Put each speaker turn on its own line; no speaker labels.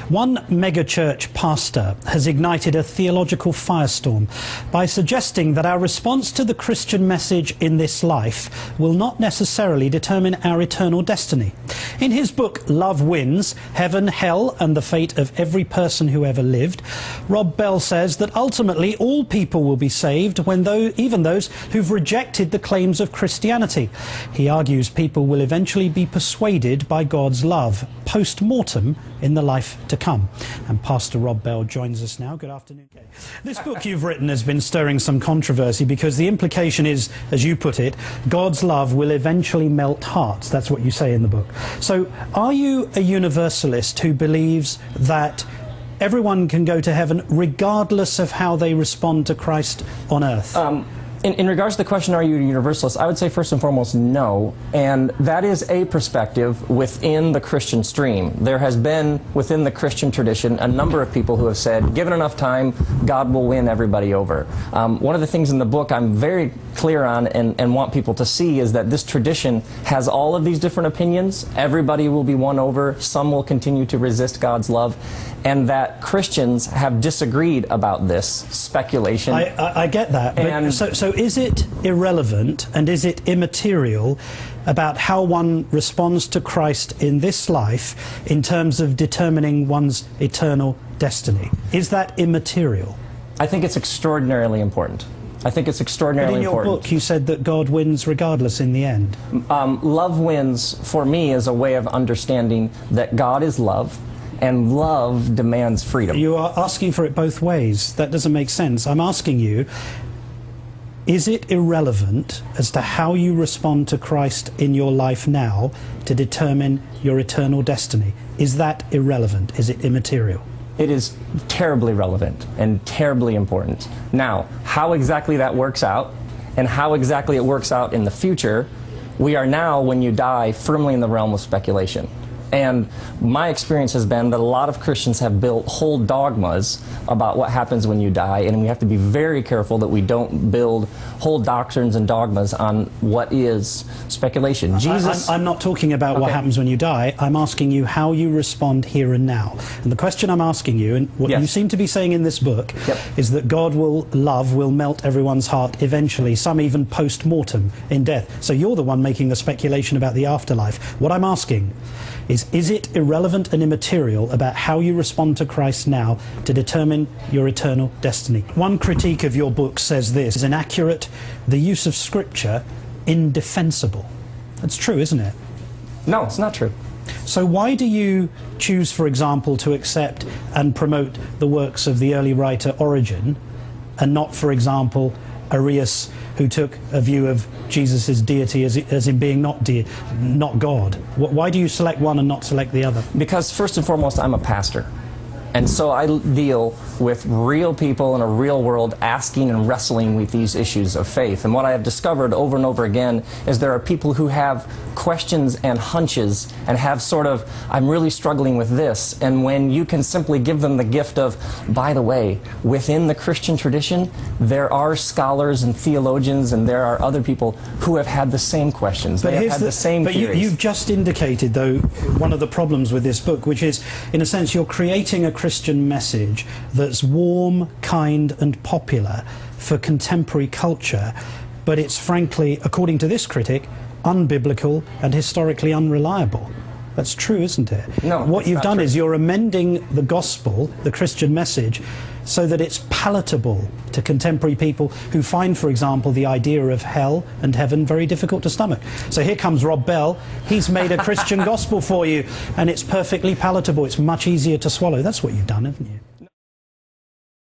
One megachurch pastor has ignited a theological firestorm by suggesting that our response to the Christian message in this life will not necessarily determine our eternal destiny. In his book, Love Wins, Heaven, Hell and the Fate of Every Person Who Ever Lived, Rob Bell says that ultimately all people will be saved, even those who've rejected the claims of Christianity. He argues people will eventually be persuaded by God's love, post-mortem, in the life to come. And Pastor Rob Bell joins us now. Good afternoon. This book you've written has been stirring some controversy because the implication is, as you put it, God's love will eventually melt hearts. That's what you say in the book. So are you a universalist who believes that everyone can go to heaven regardless of how they respond to Christ on earth?
In regards to the question, are you a universalist, I would say first and foremost, no. And that is a perspective within the Christian stream. There has been, within the Christian tradition, a number of people who have said, given enough time, God will win everybody over. One of the things in the book I'm very clear on and want people to see is that this tradition has all of these different opinions. Everybody will be won over. Some will continue to resist God's love. And that Christians have disagreed about this speculation.
I get that. But so is it irrelevant and is it immaterial about how one responds to Christ in this life in terms of determining one's eternal destiny? Is that immaterial?
I think it's extraordinarily important. I think it's extraordinarily important.
But in your book, you said that God wins regardless in the end.
Love wins, for me, is a way of understanding that God is love, and love demands freedom.
You are asking for it both ways. That doesn't make sense. I'm asking you, is it irrelevant as to how you respond to Christ in your life now to determine your eternal destiny? Is that irrelevant? Is it immaterial?
It is terribly relevant and terribly important. Now, how exactly that works out and how exactly it works out in the future, we are now, when you die, firmly in the realm of speculation. And my experience has been that a lot of Christians have built whole dogmas about what happens when you die, and we have to be very careful that we don't build whole doctrines and dogmas on what is speculation.
I'm not talking about what happens when you die. I'm asking you how you respond here and now. And the question I'm asking you, and what you seem to be saying in this book, is that God will melt everyone's heart eventually, some even post-mortem in death. So you're the one making the speculation about the afterlife. What I'm asking is it irrelevant and immaterial about how you respond to Christ now to determine your eternal destiny? One critique of your book says this is inaccurate, the use of Scripture indefensible. That's true, isn't it?
No, it's not true.
So why do you choose, for example, to accept and promote the works of the early writer Origen and not, for example, Arius, who took a view of Jesus' deity as in being not God? Why do you select one and not select the other?
Because first and foremost, I'm a pastor. And so I deal with real people in a real world asking and wrestling with these issues of faith. And what I have discovered over and over again is there are people who have questions and hunches and have sort of, I'm really struggling with this. And when you can simply give them the gift of, by the way, within the Christian tradition, there are scholars and theologians and there are other people who have had the same questions. They have had the same theories.
But you've just indicated, though, one of the problems with this book, which is, in a sense, you're creating a Christian message that's warm, kind and popular for contemporary culture, but it's frankly, according to this critic, unbiblical and historically unreliable. That's true, isn't it?
No,
what you've done is you're amending the gospel, the Christian message, so that it's palatable to contemporary people who find, for example, the idea of hell and heaven very difficult to stomach. So here comes Rob Bell. He's made a Christian gospel for you, and it's perfectly palatable. It's much easier to swallow. That's what you've done, haven't you?